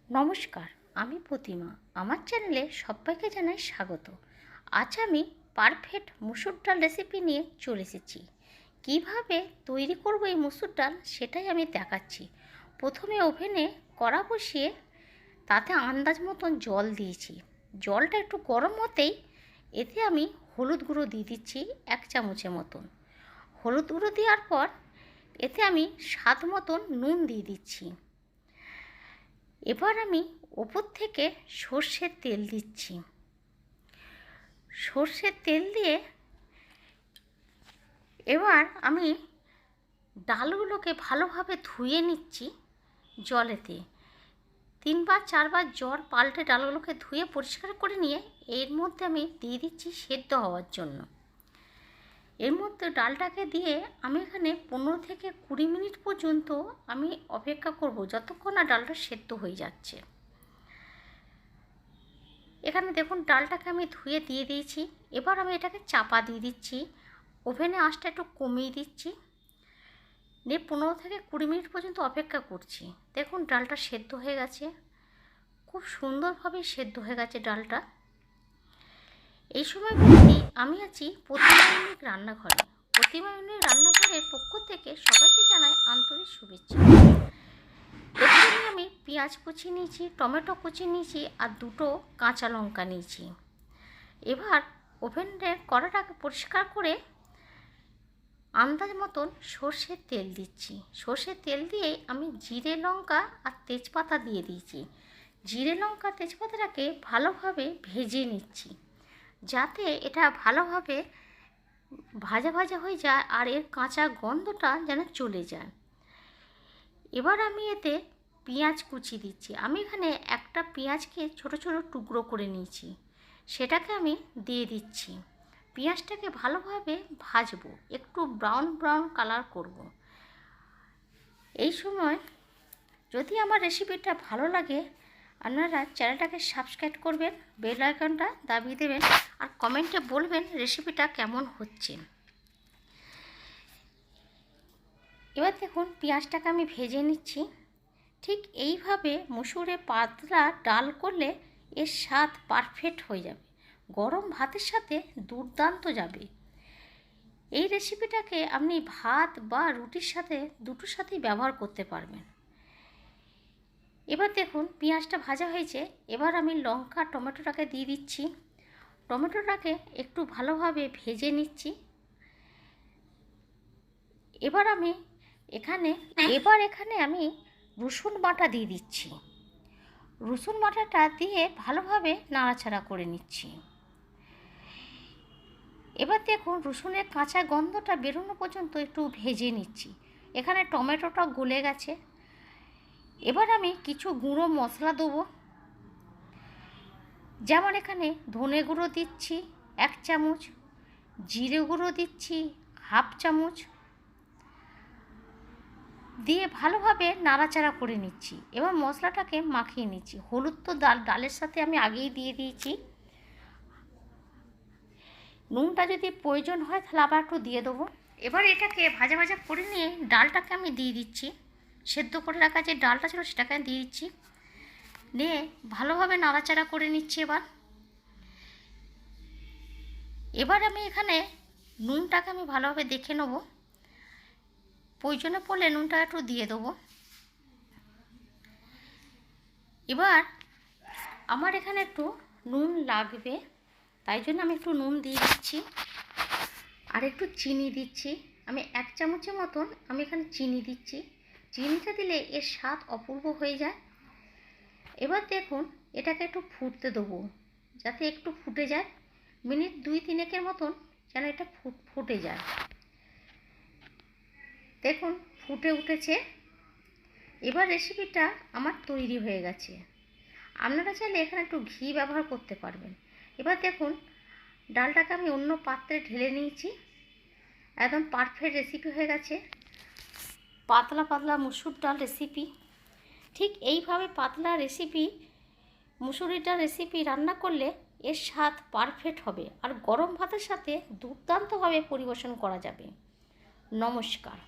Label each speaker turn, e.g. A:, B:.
A: নমস্কার, আমি প্রতিমা। আমার চ্যানেলে সবাইকে জানাই স্বাগত। আজ আমি পারফেক্ট মুসুর ডাল রেসিপি নিয়ে চলে এসেছি। কীভাবে তৈরি করব এই মুসুর ডাল সেটাই আমি দেখাচ্ছি। প্রথমে ওভেনে কড়া বসিয়ে তাতে আন্দাজ মতন জল দিয়েছি। জলটা একটু গরম হতেই এতে আমি হলুদ গুঁড়ো দিয়ে দিচ্ছি 1 চামচের মতন। হলুদ গুঁড়ো দেওয়ার পর এতে আমি স্বাদ মতন নুন দিয়ে দিচ্ছি। এবার আমি ওপর থেকে সর্ষের তেল দিচ্ছি। সর্ষের তেল দিয়ে এবার আমি ডালগুলোকে ভালোভাবে ধুয়ে নিচ্ছি জলেতে। 3-4 বার জল পাল্টে ডালগুলোকে ধুয়ে পরিষ্কার করে নিয়ে এর মধ্যে আমি দিয়ে দিচ্ছি সেদ্ধ হওয়ার জন্য। এর মধ্যে ডালটাকে দিয়ে আমি এখানে 15 থেকে 20 মিনিট পর্যন্ত আমি অপেক্ষা করব, যতক্ষণ না ডালটা সেদ্ধ হয়ে যাচ্ছে। এখানে দেখুন ডালটাকে আমি ধুয়ে দিয়ে দিয়েছি। এবার আমি এটাকে চাপা দিয়ে দিচ্ছি। ওভেনে আঁচটা একটু কমিয়ে দিচ্ছি। নিয়ে 15 থেকে 20 মিনিট পর্যন্ত অপেক্ষা করছি। দেখুন ডালটা সেদ্ধ হয়ে গেছে, খুব সুন্দরভাবে সেদ্ধ হয়ে গেছে ডালটা। এই সময় বলছি আমি আছি প্রতিমা ইউনিক রান্নাঘরে। প্রতিমা ইউনিক রান্নাঘরের পক্ষ থেকে সবাইকে জানাই আন্তরিক শুভেচ্ছা। এখানে আমি পেঁয়াজ কুচি নিয়েছি, টমেটো কুচি নিয়েছি আর 2টো কাঁচা লঙ্কা নিয়েছি। এবার ওভেনের কড়াটাকে পরিষ্কার করে আন্দাজ মতন সর্ষের তেল দিচ্ছি। সর্ষের তেল দিয়ে আমি জিরে, লঙ্কা আর তেজপাতা দিয়ে দিয়েছি। জিরে, লঙ্কা, তেজপাতাটাকে ভালোভাবে ভেজে নিচ্ছি, যাতে এটা ভালোভাবে ভাজা ভাজা হয়ে যায় আর এর কাঁচা গন্ধটা যেন চলে যায়। এবার আমি এতে পেঁয়াজ কুচি দিচ্ছি। আমি এখানে একটা পেঁয়াজকে ছোট ছোট টুকরো করে নিয়েছি, সেটাকে আমি দিয়ে দিচ্ছি। পেঁয়াজটাকে ভালোভাবে ভাজবো, একটু ব্রাউন ব্রাউন কালার করব। এই সময় যদি আমার রেসিপিটা ভালো লাগে আপনারা চ্যানেলটাকে সাবস্ক্রাইব করবেন, বেল আইকনটা দাবিয়ে দেবেন আর কমেন্টে বলবেন রেসিপিটা কেমন হচ্ছে। এবার দেখুন পেঁয়াজটাকে আমি ভেজে নিচ্ছি। ঠিক এইভাবে মুসুরে পাতলা ডাল করলে এর স্বাদ পারফেক্ট হয়ে যাবে, গরম ভাতের সাথে দুর্দান্ত যাবে। এই রেসিপিটাকে আপনি ভাত বা রুটির সাথে দুটোর সাথেই ব্যবহার করতে পারবেন। এবার দেখুন পেঁয়াজটা ভাজা হয়েছে। এবার আমি লঙ্কা, টমেটোটাকে দিয়ে দিচ্ছি। টমেটোটাকে একটু ভালোভাবে ভেজে নিচ্ছি। এবার এখানে আমি রসুন বাটা দিয়ে দিচ্ছি। রসুন বাটাটা দিয়ে ভালোভাবে নাড়াচাড়া করে নিচ্ছি। এবার দেখুন রসুনের কাঁচা গন্ধটা বেরোনো পর্যন্ত একটু ভেজে নিচ্ছি। এখানে টমেটোটা গলে গেছে। এবার আমি কিছু গুঁড়ো মশলা দেবো, যেমন এখানে ধনে গুঁড়ো দিচ্ছি 1 চামচ, জিরে গুঁড়ো দিচ্ছি 1/2 চামচ, দিয়ে ভালোভাবে নাড়াচাড়া করে নিচ্ছি। এবার মশলাটাকে মাখিয়ে নিচ্ছি। হলুদ তো ডালের সাথে আমি আগেই দিয়ে দিয়েছি। নুনটা যদি প্রয়োজন হয় তাহলে আবার একটু দিয়ে দেবো। এবার এটাকে ভাজা ভাজা করে নিয়ে ডালটাকে আমি দিয়ে দিচ্ছি। সেদ্ধ করে রাখা যে ডালটা ছিল সেটাকে আমি দিয়ে দিচ্ছি। নিয়ে ভালোভাবে নাড়াচাড়া করে নিচ্ছি। এবার আমি এখানে নুনটাকে আমি ভালোভাবে দেখে নেব, প্রয়োজনে পড়লে নুনটা একটু দিয়ে দেবো। এবার আমার এখানে একটু নুন লাগবে, তাই জন্য আমি একটু নুন দিয়ে দিচ্ছি। আর একটু চিনি দিচ্ছি। আমি 1 চামচের মতন আমি এখানে চিনি দিচ্ছি। চিনিটা দিলে এর স্বাদ অপূর্ব হয়ে যায়। এবার দেখুন এটাকে একটু ফুটতে দেবো, যাতে একটু ফুটে যায়। মিনিট 2-3 মতন যেন এটা ফুটে যায়। দেখুন ফুটে উঠেছে। এবার রেসিপিটা আমার তৈরি হয়ে গেছে। আপনারা চাইলে এখানে একটু ঘি ব্যবহার করতে পারবেন। এবার দেখুন ডালটাকে আমি অন্য পাত্রে ঢেলে নিয়েছি। একদম পারফেক্ট রেসিপি হয়ে গেছে, পাতলা পাতলা মুসুর ডাল রেসিপি। ঠিক এইভাবে পাতলা মুসুরির ডাল রেসিপি রান্না করলে এর স্বাদ পারফেক্ট হবে আর গরম ভাতের সাথে দুর্দান্তভাবে পরিবেশন করা যাবে। নমস্কার।